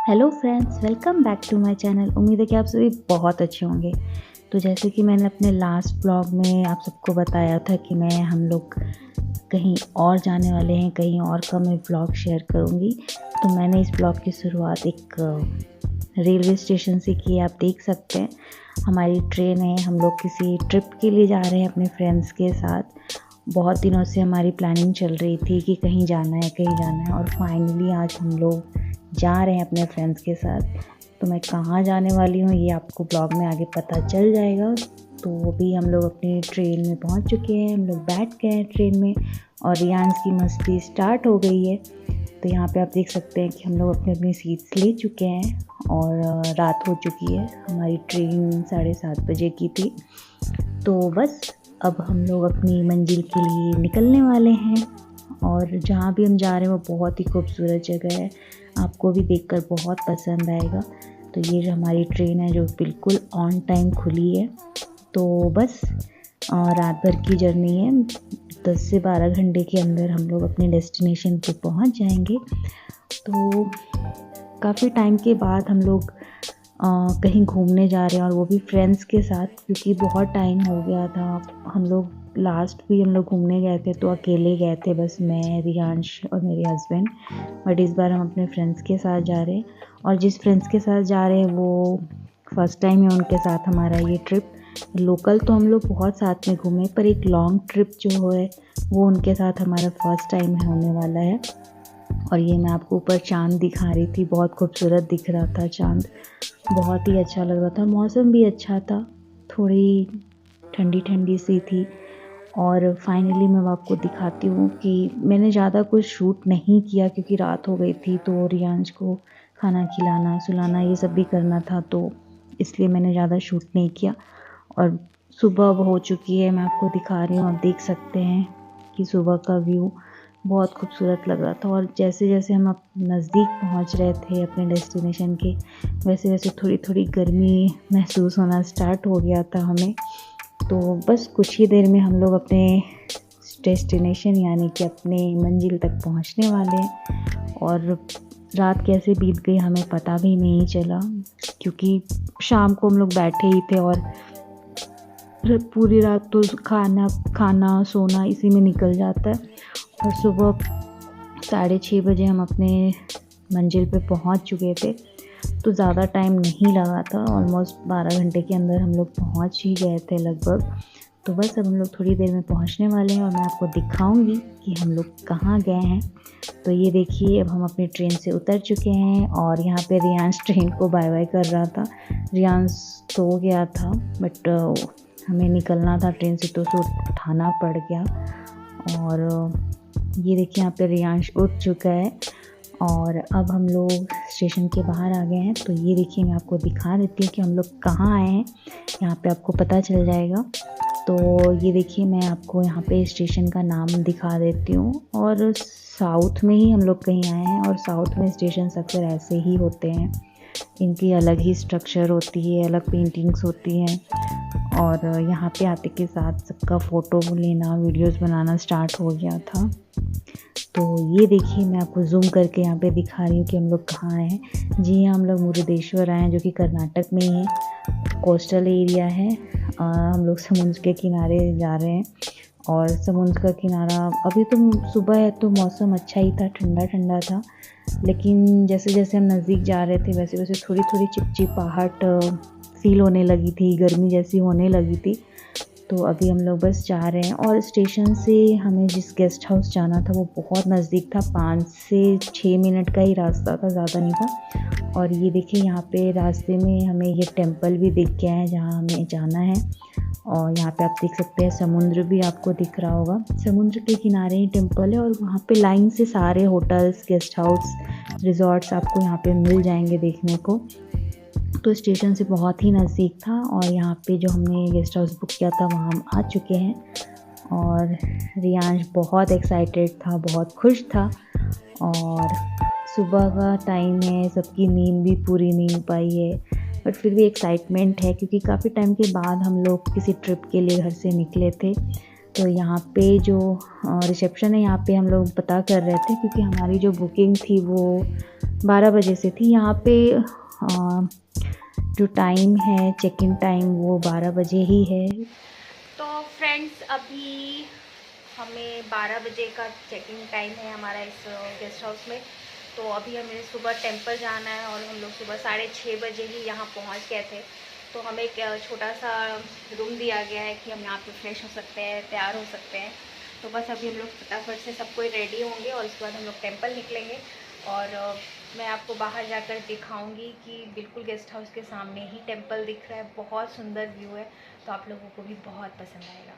Hello friends, welcome back to my channel. उम्मीद है कि आप सभी बहुत अच्छे होंगे। तो जैसे कि मैंने अपने लास्ट ब्लॉग में आप सबको बताया था कि हम लोग कहीं और जाने वाले हैं, कहीं और का मैं ब्लॉग शेयर करूंगी। तो मैंने इस ब्लॉग की शुरुआत एक रेलवे स्टेशन से की। आप देख सकते हैं हमारी ट्रेन है, हम लोग किसी ट्रिप के लिए जा रहे हैं अपने फ्रेंड्स के साथ। बहुत दिनों से हमारी प्लानिंग चल रही थी कि कहीं जाना है कहीं जाना है, और फाइनली आज हम लोग जा रहे हैं अपने फ्रेंड्स के साथ। तो मैं कहाँ जाने वाली हूँ ये आपको ब्लॉग में आगे पता चल जाएगा। तो अभी हम लोग अपनी ट्रेन में पहुँच चुके हैं, हम लोग बैठ गए हैं ट्रेन में और रियांश की मस्ती स्टार्ट हो गई है। तो यहाँ पे आप देख सकते हैं कि हम लोग अपनी अपनी सीट्स ले चुके हैं और रात हो चुकी है। हमारी ट्रेन 7:30 बजे की थी। तो बस अब हम लोग अपनी मंजिल के लिए निकलने वाले हैं। और जहाँ भी हम जा रहे हैं वो बहुत ही खूबसूरत जगह है, आपको भी देखकर बहुत पसंद आएगा। तो ये जो हमारी ट्रेन है जो बिल्कुल ऑन टाइम खुली है। तो बस रात भर की जर्नी है, 10 से 12 घंटे के अंदर हम लोग अपने डेस्टिनेशन पे पहुंच जाएंगे। तो काफ़ी टाइम के बाद हम लोग कहीं घूमने जा रहे हैं, और वो भी फ्रेंड्स के साथ, क्योंकि बहुत टाइम हो गया था। हम लोग लास्ट भी हम लोग घूमने गए थे तो अकेले गए थे, बस मैं, रियांश और मेरे हस्बैंड। बट इस बार हम अपने फ्रेंड्स के साथ जा रहे हैं, और जिस फ्रेंड्स के साथ जा रहे हैं वो फर्स्ट टाइम है उनके साथ हमारा ये ट्रिप। लोकल तो हम लोग बहुत साथ में घूमे, पर एक लॉन्ग ट्रिप जो है वो उनके साथ हमारा फर्स्ट टाइम है होने वाला है। और ये मैं आपको ऊपर चाँद दिखा रही थी, बहुत खूबसूरत दिख रहा था चाँद, बहुत ही अच्छा लग रहा था। मौसम भी अच्छा था, थोड़ी ठंडी ठंडी सी थी। और फाइनली मैं आपको दिखाती हूँ कि मैंने ज़्यादा कुछ शूट नहीं किया क्योंकि रात हो गई थी। तो रियांश को खाना खिलाना सुलाना ये सब भी करना था, तो इसलिए मैंने ज़्यादा शूट नहीं किया। और सुबह अब हो चुकी है, मैं आपको दिखा रही हूँ। आप देख सकते हैं कि सुबह का व्यू बहुत खूबसूरत लग रहा था। और जैसे जैसे हम नज़दीक पहुँच रहे थे अपने डेस्टिनेशन के, वैसे वैसे थोड़ी थोड़ी गर्मी महसूस होना स्टार्ट हो गया था हमें। तो बस कुछ ही देर में हम लोग अपने डेस्टिनेशन यानी कि अपने मंजिल तक पहुंचने वाले हैं। और रात कैसे बीत गई हमें पता भी नहीं चला, क्योंकि शाम को हम लोग बैठे ही थे और पूरी रात तो खाना सोना इसी में निकल जाता है। और सुबह 6:30 बजे हम अपने मंजिल पे पहुंच चुके थे। तो ज़्यादा टाइम नहीं लगा था, ऑलमोस्ट 12 घंटे के अंदर हम लोग पहुंच ही गए थे लगभग। तो बस अब हम लोग थोड़ी देर में पहुंचने वाले हैं और मैं आपको दिखाऊंगी कि हम लोग कहाँ गए हैं। तो ये देखिए, अब हम अपनी ट्रेन से उतर चुके हैं और यहाँ पे रियांश ट्रेन को बाय बाय कर रहा था। रियांश सो गया था, बट हमें निकलना था ट्रेन से तो उसे उठाना पड़ गया। और ये देखिए यहाँ पे रियांश उठ चुका है और अब हम लोग स्टेशन के बाहर आ गए हैं। तो ये देखिए, मैं आपको दिखा देती हूँ कि हम लोग कहाँ आए हैं, यहाँ पे आपको पता चल जाएगा। तो ये देखिए, मैं आपको यहाँ पे स्टेशन का नाम दिखा देती हूँ। और साउथ में ही हम लोग कहीं आए हैं, और साउथ में स्टेशन अक्सर ऐसे ही होते हैं, इनकी अलग ही स्ट्रक्चर होती है, अलग पेंटिंग्स होती हैं। और यहाँ पे आते के साथ सबका फ़ोटो लेना वीडियोस बनाना स्टार्ट हो गया था। तो ये देखिए, मैं आपको जूम करके यहाँ पे दिखा रही हूँ कि हम लोग कहाँ आए हैं। जी हाँ, हम लोग मुरुदेश्वर आए हैं, जो कि कर्नाटक में ही है, कोस्टल एरिया है। हम लोग समुद्र के किनारे जा रहे हैं। और समुद्र का किनारा, अभी तो सुबह है तो मौसम अच्छा ही था, ठंडा ठंडा था। लेकिन जैसे जैसे हम नज़दीक जा रहे थे वैसे वैसे थोड़ी थोड़ी चिपचिपाहट फील होने लगी थी, गर्मी जैसी होने लगी थी। तो अभी हम लोग बस जा रहे हैं। और स्टेशन से हमें जिस गेस्ट हाउस जाना था वो बहुत नज़दीक था, 5 से 6 मिनट का ही रास्ता था, ज़्यादा नहीं था। और ये देखिए, यहाँ पे रास्ते में हमें ये टेंपल भी दिख गया है जहाँ हमें जाना है। और यहाँ पे आप देख सकते हैं समुद्र भी आपको दिख रहा होगा, समुद्र के किनारे ही टेंपल है। और वहाँ पे लाइन से सारे होटल्स, गेस्ट हाउस, रिजॉर्ट्स आपको यहाँ पे मिल जाएंगे देखने को। तो स्टेशन से बहुत ही नज़दीक था। और यहाँ पे जो हमने गेस्ट हाउस बुक किया था वहाँ हम आ चुके हैं। और रियांश बहुत एक्साइटेड था, बहुत खुश था। और सुबह का टाइम है, सबकी नींद भी पूरी नहीं हो पाई है, बट फिर भी एक्साइटमेंट है क्योंकि काफ़ी टाइम के बाद हम लोग किसी ट्रिप के लिए घर से निकले थे। तो यहाँ पे जो रिसेप्शन है यहाँ पे हम लोग पता कर रहे थे, क्योंकि हमारी जो बुकिंग थी वो 12 बजे से थी। यहाँ पे जो टाइम है चेक इन टाइम वो 12 बजे ही है। तो फ्रेंड्स अभी हमें 12 बजे का चेक इन टाइम है हमारा इस गेस्ट हाउस में। तो अभी हमें सुबह टेंपल जाना है और हम लोग सुबह 6:30 बजे ही यहाँ पहुँच गए थे। तो हमें एक छोटा सा रूम दिया गया है कि हम यहाँ पे फ्रेश हो सकते हैं, तैयार हो सकते हैं। तो बस अभी हम लोग फटाफट से सब कोई रेडी होंगे और उसके बाद हम लोग टेंपल निकलेंगे। और मैं आपको बाहर जाकर दिखाऊंगी कि बिल्कुल गेस्ट हाउस के सामने ही टेंपल दिख रहा है। बहुत सुंदर व्यू है, तो आप लोगों को भी बहुत पसंद आएगा।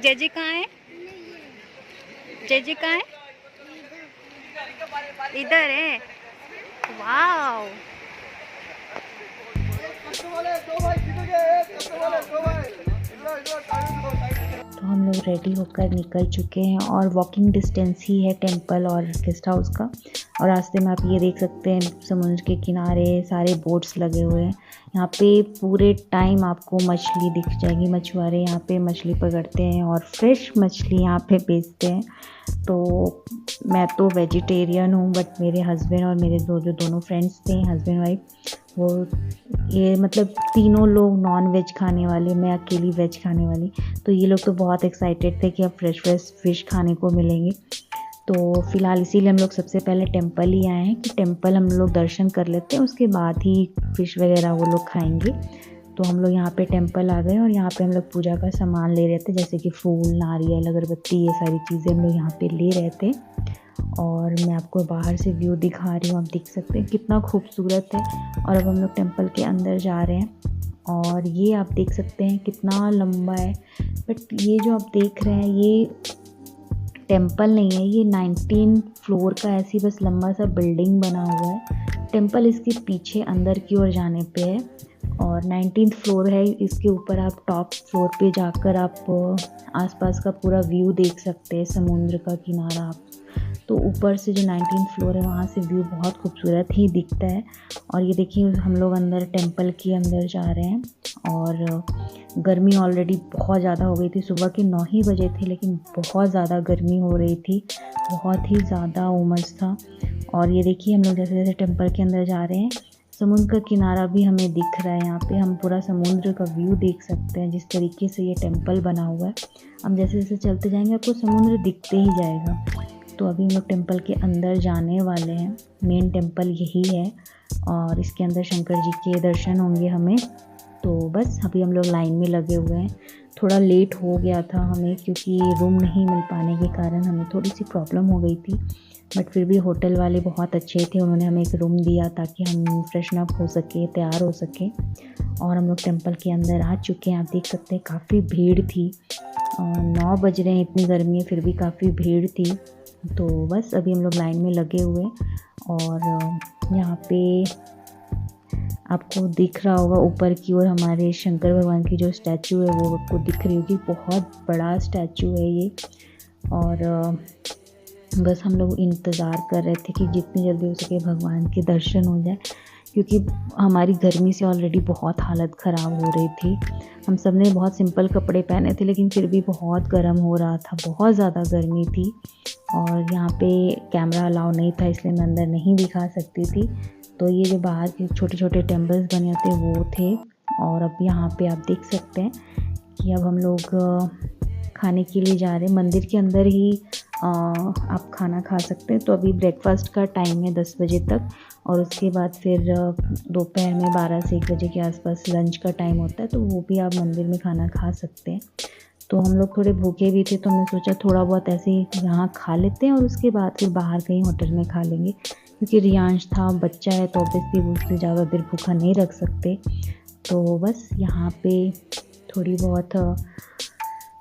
जय कहाँ है? जय कहाँ है? इधर है। वाव, तो हम लोग रेडी होकर निकल चुके हैं और वॉकिंग डिस्टेंस ही है टेंपल और गेस्ट हाउस का। और रास्ते में आप ये देख सकते हैं समुद्र के किनारे सारे बोट्स लगे हुए हैं। यहाँ पे पूरे टाइम आपको मछली दिख जाएगी। मछुआरे यहाँ पे मछली पकड़ते हैं और फ्रेश मछली यहाँ पे बेचते हैं। तो मैं तो वेजिटेरियन हूँ, बट मेरे हस्बैंड और मेरे दोनों फ्रेंड्स थे, हस्बैंड वाइफ, वो ये मतलब तीनों लोग नॉन वेज खाने वाले, मैं अकेली वेज खाने वाली। तो ये लोग तो बहुत एक्साइटेड थे कि अब फ्रेश फ़िश खाने को मिलेंगे। तो फ़िलहाल इसीलिए हम लोग सबसे पहले टेंपल ही आए हैं कि टेंपल हम लोग दर्शन कर लेते हैं, उसके बाद ही फ़िश वगैरह वो लोग खाएंगे। तो हम लोग यहाँ पे टेंपल आ गए और यहाँ पे हम लोग पूजा का सामान ले रहे थे, जैसे कि फूल, नारियल, अगरबत्ती, ये सारी चीज़ें हम लोग यहाँ पे ले रहे थे। और मैं आपको बाहर से व्यू दिखा रही हूँ, आप देख सकते हैं कितना खूबसूरत है। और अब हम लोग टेंपल के अंदर जा रहे हैं और ये आप देख सकते हैं कितना लंबा है। बट ये जो आप देख रहे हैं ये टेंपल नहीं है, ये 19 फ्लोर का ऐसी बस लंबा सा बिल्डिंग बना हुआ है। टेंपल इसके पीछे अंदर की ओर जाने पे है और 19th फ्लोर है। इसके ऊपर आप टॉप फ्लोर पे जाकर आप आसपास का पूरा व्यू देख सकते हैं, समुद्र का किनारा। आप तो ऊपर से जो 19th फ्लोर है वहाँ से व्यू बहुत खूबसूरत ही दिखता है। और ये देखिए हम लोग अंदर टेंपल के अंदर जा रहे हैं और गर्मी ऑलरेडी बहुत ज़्यादा हो गई थी। सुबह के 9 ही बजे थे लेकिन बहुत ज़्यादा गर्मी हो रही थी, बहुत ही ज़्यादा उमस था। और ये देखिए हम लोग जैसे जैसे टेंपल के अंदर जा रहे हैं समुद्र का किनारा भी हमें दिख रहा है। यहाँ पे हम पूरा समुद्र का व्यू देख सकते हैं, जिस तरीके से ये टेंपल बना हुआ है। हम जैसे जैसे चलते जाएंगे आपको समुद्र दिखते ही जाएगा। तो अभी हम लोग टेंपल के अंदर जाने वाले हैं। मेन टेंपल यही है और इसके अंदर शंकर जी के दर्शन होंगे हमें। तो बस अभी हम लोग लाइन में लगे हुए हैं। थोड़ा लेट हो गया था हमें, क्योंकि रूम नहीं मिल पाने के कारण हमें थोड़ी सी प्रॉब्लम हो गई थी। बट फिर भी होटल वाले बहुत अच्छे थे, उन्होंने हमें एक रूम दिया ताकि हम फ्रेशन अप हो सके, तैयार हो सके। और हम लोग टेंपल के अंदर आ चुके हैं। आप देख सकते हैं काफ़ी भीड़ थी, 9 बज रहे हैं, इतनी गर्मी है फिर भी काफ़ी भीड़ थी। तो बस अभी हम लोग लाइन में लगे हुए और यहाँ पे आपको दिख रहा होगा ऊपर की ओर हमारे शंकर भगवान की जो स्टैचू है वो आपको दिख रही होगी। बहुत बड़ा स्टैचू है ये। और बस हम लोग इंतज़ार कर रहे थे कि जितनी जल्दी हो सके भगवान के दर्शन हो जाए, क्योंकि हमारी गर्मी से ऑलरेडी बहुत हालत ख़राब हो रही थी। हम सब ने बहुत सिंपल कपड़े पहने थे लेकिन फिर भी बहुत गर्म हो रहा था, बहुत ज़्यादा गर्मी थी। और यहाँ पे कैमरा अलाउ नहीं था इसलिए मैं अंदर नहीं दिखा सकती थी। तो ये जो बाहर के छोटे छोटे टेम्पल्स बने होते हैं वो थे। और अब यहाँ पे आप देख सकते हैं कि अब हम लोग खाने के लिए जा रहे हैं। मंदिर के अंदर ही आप खाना खा सकते हैं। तो अभी ब्रेकफास्ट का टाइम है 10 बजे तक और उसके बाद फिर दोपहर में 12 से 1 बजे के आसपास लंच का टाइम होता है, तो वो भी आप मंदिर में खाना खा सकते हैं। तो हम लोग थोड़े भूखे भी थे तो हमने सोचा थोड़ा बहुत ऐसे ही यहाँ खा लेते हैं और उसके बाद फिर बाहर कहीं होटल में खा लेंगे, क्योंकि रियांश था, बच्चा है, तो ऑब्वियसली उससे ज़्यादा देर भूखा नहीं रख सकते। तो बस यहाँ पे थोड़ी बहुत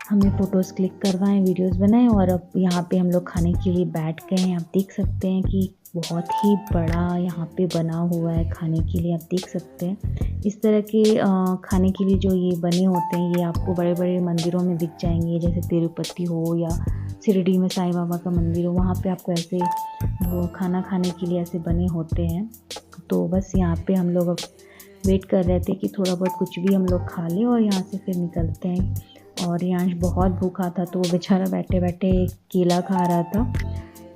हमने फ़ोटोज़ क्लिक करवाएं, वीडियोस बनाएं और अब यहाँ पे हम लोग खाने के लिए बैठ गए हैं। आप देख सकते हैं कि बहुत ही बड़ा यहाँ पे बना हुआ है खाने के लिए, आप देख सकते हैं। इस तरह के खाने के लिए जो ये बने होते हैं ये आपको बड़े बड़े मंदिरों में दिख जाएंगे, जैसे तिरुपति हो या शिरडी में साईं बाबा का मंदिर हो, वहाँ पे आपको ऐसे वो खाना खाने के लिए ऐसे बने होते हैं। तो बस यहाँ पे हम लोग अब वेट कर रहे थे कि थोड़ा बहुत कुछ भी हम लोग खा लें और यहाँ से फिर निकलते हैं। और रियांश बहुत भूखा था तो वो बेचारा बैठे बैठे केला खा रहा था।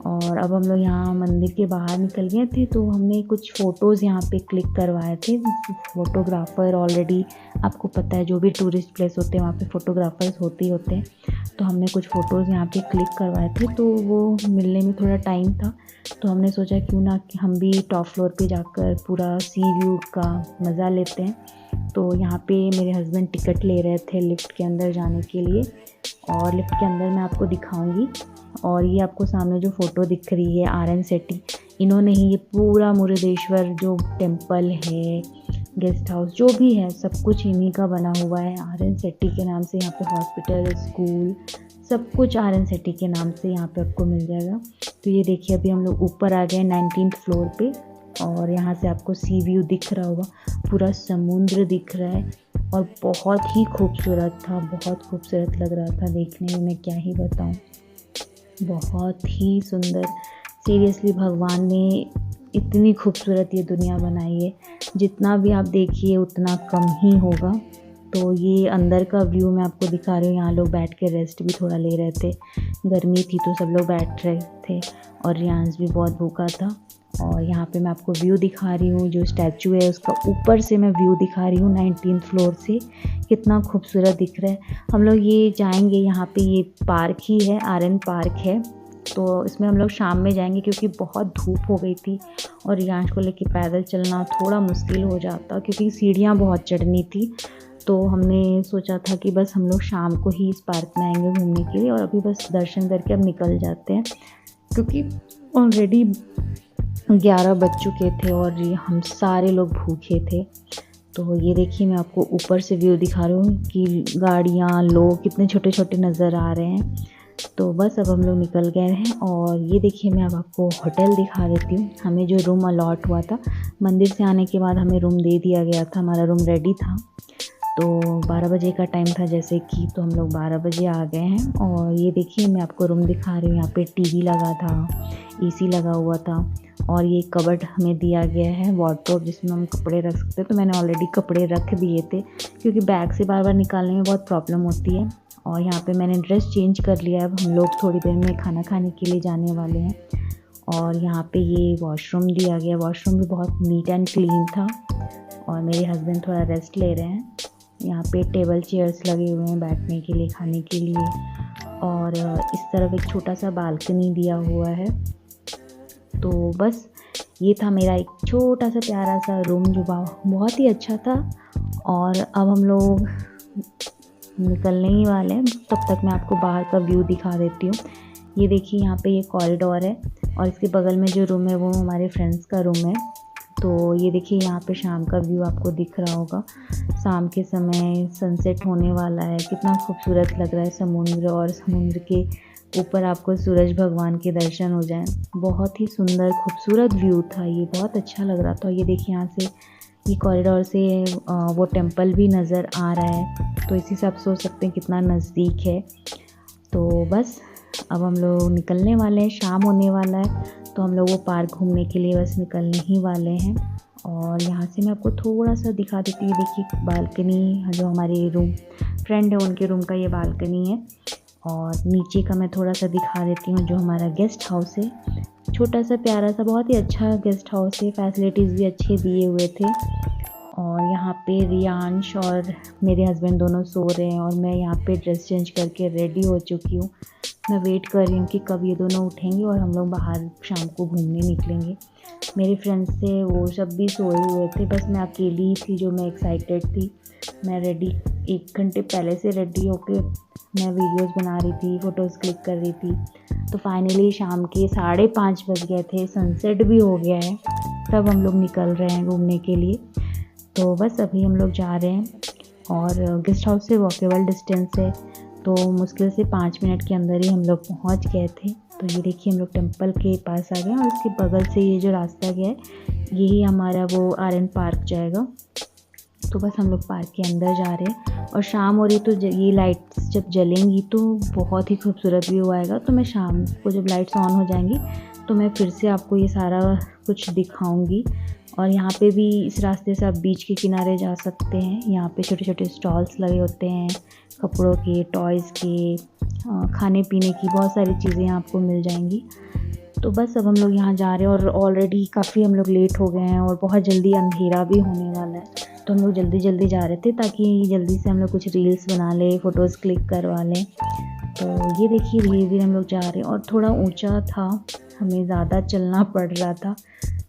और अब हम लोग यहाँ मंदिर के बाहर निकल गए थे तो हमने कुछ फ़ोटोज़ यहाँ पे क्लिक करवाए थे। फ़ोटोग्राफ़र ऑलरेडी आपको पता है जो भी टूरिस्ट प्लेस होते हैं वहाँ पे फ़ोटोग्राफ़र्स होते ही होते हैं। तो हमने कुछ फ़ोटोज़ यहाँ पे क्लिक करवाए थे तो वो मिलने में थोड़ा टाइम था तो हमने सोचा क्यों ना कि हम भी टॉप फ्लोर पे जाकर पूरा सी व्यू का मज़ा लेते हैं। तो यहाँ पे मेरे हस्बैंड टिकट ले रहे थे लिफ्ट के अंदर जाने के लिए और लिफ्ट के अंदर मैं आपको दिखाऊंगी। और ये आपको सामने जो फ़ोटो दिख रही है आर.एन. सेट्टी, इन्होंने ही ये पूरा मुरुदेश्वर जो टेम्पल है, गेस्ट हाउस जो भी है सब कुछ इन्हीं का बना हुआ है। आर.एन. सेट्टी के नाम से यहाँ पे हॉस्पिटल, स्कूल सब कुछ आर.एन. सेट्टी के नाम से यहाँ पे आपको मिल जाएगा। तो ये देखिए अभी हम लोग ऊपर आ गए 19th फ्लोर पे और यहाँ से आपको सी व्यू दिख रहा होगा, पूरा समुद्र दिख रहा है और बहुत ही खूबसूरत था, बहुत खूबसूरत लग रहा था देखने में, मैं क्या ही बताऊँ, बहुत ही सुंदर। सीरियसली भगवान ने इतनी खूबसूरत ये दुनिया बनाई है, जितना भी आप देखिए उतना कम ही होगा। तो ये अंदर का व्यू मैं आपको दिखा रही हूँ। यहाँ लोग बैठ के रेस्ट भी थोड़ा ले रहे थे, गर्मी थी तो सब लोग बैठ रहे थे और रियांश भी बहुत भूखा था। और यहाँ पे मैं आपको व्यू दिखा रही हूँ, जो स्टैचू है उसका ऊपर से मैं व्यू दिखा रही हूँ 19th फ्लोर से, कितना खूबसूरत दिख रहा है। हम लोग ये जाएंगे, यहाँ पे ये पार्क ही है, आर.एन. पार्क है, तो इसमें हम लोग शाम में जाएंगे क्योंकि बहुत धूप हो गई थी और रियांश को लेके पैदल चलना थोड़ा मुश्किल हो जाता क्योंकि सीढ़ियाँ बहुत चढ़नी थी। तो हमने सोचा था कि बस हम लोग शाम को ही इस पार्क में आएंगे घूमने के लिए और अभी बस दर्शन करके अब निकल जाते हैं क्योंकि ऑलरेडी 11 बज चुके थे और हम सारे लोग भूखे थे। तो ये देखिए मैं आपको ऊपर से व्यू दिखा रही हूँ कि गाड़ियाँ, लोग कितने छोटे छोटे नज़र आ रहे हैं। तो बस अब हम लोग निकल गए हैं और ये देखिए मैं अब आपको होटल दिखा देती हूँ। हमें जो रूम अलॉट हुआ था, मंदिर से आने के बाद हमें रूम दे दिया गया था, हमारा रूम रेडी था। तो 12 बजे का टाइम था जैसे कि, तो हम लोग 12 बजे आ गए हैं। और ये देखिए मैं आपको रूम दिखा रही हूँ, यहाँ पे टीवी लगा था, एसी लगा हुआ था और ये कबर्ड हमें दिया गया है, वार्डरोब जिसमें हम कपड़े रख सकते हैं। तो मैंने ऑलरेडी कपड़े रख दिए थे क्योंकि बैग से बार बार निकालने में बहुत प्रॉब्लम होती है। और यहाँ पे मैंने ड्रेस चेंज कर लिया है, अब हम लोग थोड़ी देर में खाना खाने के लिए जाने वाले हैं। और यहाँ पे ये वॉशरूम दिया गया, वॉशरूम भी बहुत नीट एंड क्लीन था और मेरे हस्बैंड थोड़ा रेस्ट ले रहे हैं। यहाँ पे टेबल चेयर्स लगे हुए हैं बैठने के लिए, खाने के लिए और इस तरफ एक छोटा सा बालकनी दिया हुआ है। तो बस ये था मेरा एक छोटा सा प्यारा सा रूम जो बहुत ही अच्छा था। और अब हम लोग निकलने ही वाले हैं, तब तक मैं आपको बाहर का व्यू दिखा देती हूँ। ये देखिए यहाँ पे ये कॉरिडोर है और इसके बगल में जो रूम है वो हमारे फ्रेंड्स का रूम है। तो ये देखिए यहाँ पे शाम का व्यू आपको दिख रहा होगा, शाम के समय सनसेट होने वाला है, कितना खूबसूरत लग रहा है समुद्र और समुद्र के ऊपर आपको सूरज भगवान के दर्शन हो जाएं। बहुत ही सुंदर खूबसूरत व्यू था ये, बहुत अच्छा लग रहा था। ये देखिए यहाँ से ये कॉरिडोर से वो टेम्पल भी नज़र आ रहा है, तो इसी से आप सोच सकते हैं कितना नज़दीक है। तो बस अब हम लोग निकलने वाले हैं, शाम होने वाला है तो हम लोग वो पार्क घूमने के लिए बस निकलने ही वाले हैं। और यहाँ से मैं आपको थोड़ा सा दिखा देती हूँ, देखिए बालकनी जो हमारे रूम फ्रेंड है उनके रूम का ये बालकनी है। और नीचे का मैं थोड़ा सा दिखा देती हूँ, जो हमारा गेस्ट हाउस है, छोटा सा प्यारा सा बहुत ही अच्छा गेस्ट हाउस है, फैसिलिटीज़ भी अच्छे दिए हुए थे। और यहाँ पे रियांश और मेरे हस्बैंड दोनों सो रहे हैं और मैं यहाँ पे ड्रेस चेंज करके रेडी हो चुकी हूँ। मैं वेट कर रही हूँ कि कब ये दोनों उठेंगे और हम लोग बाहर शाम को घूमने निकलेंगे। मेरे फ्रेंड्स थे वो सब भी सोए हुए थे, बस मैं अकेली ही थी जो मैं एक्साइटेड थी। मैं रेडी 1 घंटे पहले से रेडी होके मैं वीडियोस बना रही थी, फ़ोटोज़ क्लिक कर रही थी। तो फाइनली शाम के 5:30 बज गए थे, सनसेट भी हो गया है, तब हम लोग निकल रहे हैं घूमने के लिए। तो बस अभी हम लोग जा रहे हैं और गेस्ट हाउस से वॉकेबल डिस्टेंस है, तो मुश्किल से 5 मिनट के अंदर ही हम लोग पहुंच गए थे। तो ये देखिए हम लोग टेंपल के पास आ गए और इसके बगल से ये जो रास्ता गया है यही हमारा वो आर.एन. पार्क जाएगा। तो बस हम लोग पार्क के अंदर जा रहे हैं और शाम हो रही तो ये लाइट्स जब जलेंगी तो बहुत ही खूबसूरत व्यू आएगा। तो मैं शाम को जब लाइट्स ऑन हो जाएंगी तो मैं फिर से आपको ये सारा कुछ दिखाऊंगी। और यहाँ पे भी इस रास्ते से आप बीच के किनारे जा सकते हैं। यहाँ पे छोटे छोटे स्टॉल्स लगे होते हैं, कपड़ों के, टॉयज़ के, खाने पीने की बहुत सारी चीज़ें यहाँ आपको मिल जाएंगी। तो बस अब हम लोग यहाँ जा रहे हैं और ऑलरेडी काफ़ी हम लोग लेट हो गए हैं और बहुत जल्दी अंधेरा भी होने वाला है। तो हम लोग जल्दी जल्दी जा रहे थे ताकि जल्दी से हम लोग कुछ रील्स बना लें, फ़ोटोज़ क्लिक करवा लें। तो ये देखिए धीरे धीरे हम लोग जा रहे हैं और थोड़ा ऊंचा था, हमें ज़्यादा चलना पड़ रहा था।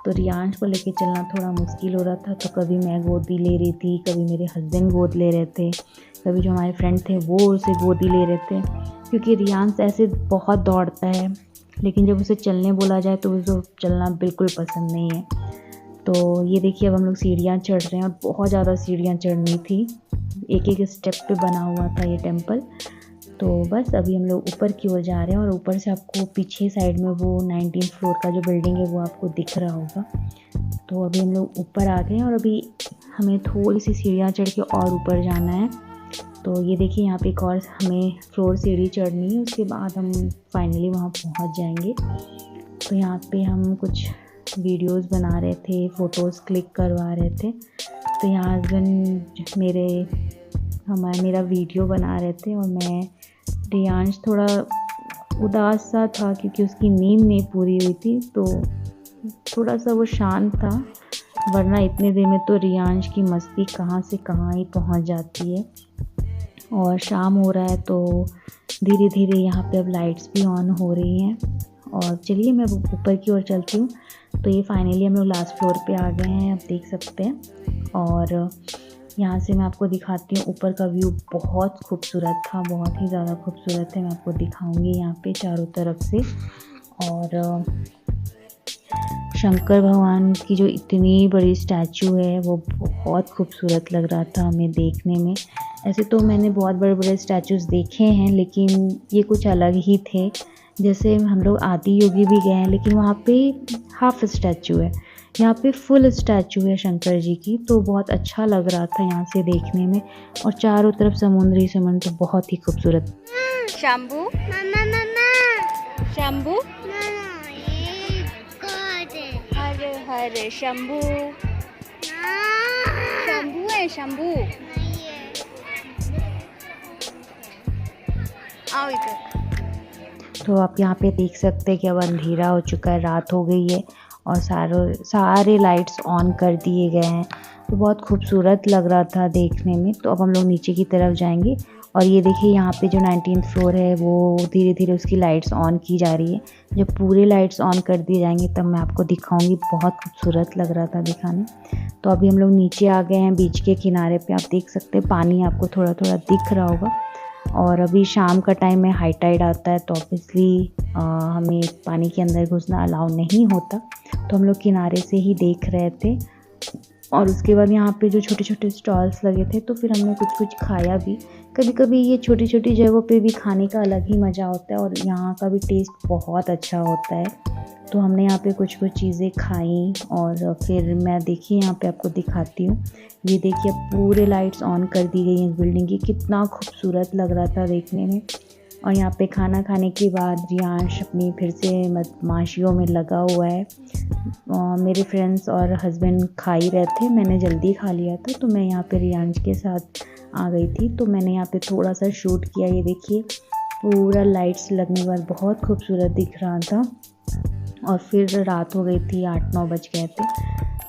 तो रियांश को लेके चलना थोड़ा मुश्किल हो रहा था। तो कभी मैं गोदी ले रही थी, कभी मेरे हस्बैंड गोद ले रहे थे, कभी जो हमारे फ्रेंड थे वो उसे गोदी ले रहे थे। क्योंकि रियांश ऐसे बहुत दौड़ता है, लेकिन जब उसे चलने बोला जाए तो उसे चलना बिल्कुल पसंद नहीं है। तो ये देखिए अब हम लोग सीढ़ियाँ चढ़ रहे हैं और बहुत ज़्यादा सीढ़ियाँ चढ़नी थी। एक एक स्टेप पे बना हुआ था ये टेम्पल। तो बस अभी हम लोग ऊपर की ओर जा रहे हैं और ऊपर से आपको पीछे साइड में वो 19th फ्लोर का जो बिल्डिंग है वो आपको दिख रहा होगा। तो अभी हम लोग ऊपर आ गए हैं और अभी हमें थोड़ी सी सीढ़ियाँ चढ़ के और ऊपर जाना है। तो ये देखिए यहाँ पे एक और हमें फ्लोर सीढ़ी चढ़नी है, उसके बाद हम फाइनली वहाँ पहुँच जाएंगे। तो यहाँ पे हम कुछ वीडियोस बना रहे थे, फ़ोटोज़ क्लिक करवा रहे थे। तो यहाँ हस्बैंड मेरा वीडियो बना रहे थे और मैं, रियांश थोड़ा उदास सा था क्योंकि उसकी नींद नहीं पूरी हुई थी, तो थोड़ा सा वो शांत था। वरना इतने देर में तो रियांश की मस्ती कहाँ से कहाँ ही पहुँच जाती है। और शाम हो रहा है तो धीरे धीरे यहाँ पे अब लाइट्स भी ऑन हो रही हैं। और चलिए मैं ऊपर की ओर चलती हूँ। तो ये फाइनली हम लोग लास्ट फ्लोर पे आ गए हैं, आप देख सकते हैं। और यहाँ से मैं आपको दिखाती हूँ ऊपर का व्यू, बहुत खूबसूरत था, बहुत ही ज़्यादा खूबसूरत है। मैं आपको दिखाऊंगी यहाँ पे चारों तरफ से। और शंकर भगवान की जो इतनी बड़ी स्टैचू है वो बहुत खूबसूरत लग रहा था हमें देखने में। ऐसे तो मैंने बहुत बड़े बड़े स्टैचूज़ देखे हैं, लेकिन ये कुछ अलग ही थे। जैसे हम लोग आदि योगी भी गए हैं, लेकिन वहाँ पे हाफ स्टैचू है, यहाँ पे फुल स्टैचू है शंकर जी की। तो बहुत अच्छा लग रहा था यहाँ से देखने में। और चारों तरफ समुद्र तो बहुत ही खूबसूरत। शंभू शंभू हरे हरे शंभू, शंभू है शंभू, आओ इधर। तो आप यहाँ पे देख सकते हैं कि अब अंधेरा हो चुका है, रात हो गई है और सारे लाइट्स ऑन कर दिए गए हैं। तो बहुत खूबसूरत लग रहा था देखने में। तो अब हम लोग नीचे की तरफ जाएंगे और ये देखिए यहाँ पे जो 19th फ्लोर है वो धीरे धीरे उसकी लाइट्स ऑन की जा रही है। जब पूरे लाइट्स ऑन कर दिए जाएंगे तब मैं आपको दिखाऊंगी। बहुत खूबसूरत लग रहा था दिखाने। तो अभी हम लोग नीचे आ गए हैं बीच के किनारे पे, आप देख सकते हैं पानी आपको थोड़ा थोड़ा दिख रहा होगा। और अभी शाम का टाइम में हाई टाइड आता है तो ऑब्वियसली हमें पानी के अंदर घुसना अलाउ नहीं होता। तो हम लोग किनारे से ही देख रहे थे। और उसके बाद यहाँ पे जो छोटे छोटे स्टॉल्स लगे थे तो फिर हमने कुछ कुछ खाया भी। कभी कभी ये छोटी छोटी जगहों पे भी खाने का अलग ही मज़ा होता है और यहाँ का भी टेस्ट बहुत अच्छा होता है। तो हमने यहाँ पे कुछ कुछ चीज़ें खाई और फिर मैं देखिए यहाँ पे आपको दिखाती हूँ। ये देखिए पूरे लाइट्स ऑन कर दी गई हैं इस बिल्डिंग की, कितना खूबसूरत लग रहा था देखने में। और यहाँ पे खाना खाने के बाद रियांश अपनी फिर से बदमाशियों में लगा हुआ है। मेरे फ्रेंड्स और हस्बैंड खा ही रहे थे, मैंने जल्दी खा लिया था तो मैं यहाँ पे रियांश के साथ आ गई थी। तो मैंने यहाँ पे थोड़ा सा शूट किया। ये देखिए पूरा लाइट्स लगने के बाद बहुत खूबसूरत दिख रहा था। और फिर रात हो गई थी, 8-9 बज गए थे।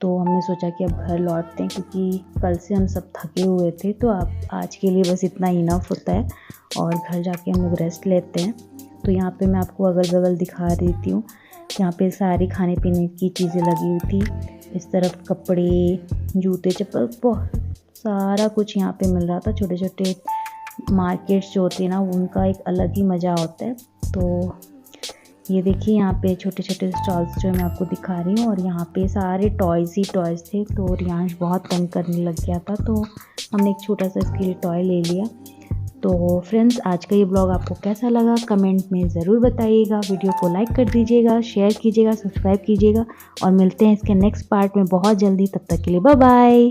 तो हमने सोचा कि अब घर लौटते हैं क्योंकि कल से हम सब थके हुए थे। तो अब आज के लिए बस इतना इनफ होता है और घर जाके हम लोग रेस्ट लेते हैं। तो यहाँ पे मैं आपको अगल बगल दिखा देती हूँ। यहाँ पे सारी खाने पीने की चीज़ें लगी हुई थी। इस तरफ कपड़े, जूते, चप्पल, बहुत सारा कुछ यहाँ पे मिल रहा था। छोटे छोटे मार्केट्स जो होते हैं ना, उनका एक अलग ही मज़ा होता है। तो ये देखिए यहाँ पे छोटे छोटे स्टॉल्स जो मैं आपको दिखा रही हूँ और यहाँ पे सारे टॉयज़ ही टॉयज़ थे। तो रियांश बहुत तंग करने लग गया था तो हमने एक छोटा सा इसके लिए टॉय ले लिया। तो फ्रेंड्स, आज का ये ब्लॉग आपको कैसा लगा कमेंट में ज़रूर बताइएगा। वीडियो को लाइक कर दीजिएगा, शेयर कीजिएगा, सब्सक्राइब कीजिएगा और मिलते हैं इसके नेक्स्ट पार्ट में बहुत जल्दी। तब तक के लिए बाय बाय।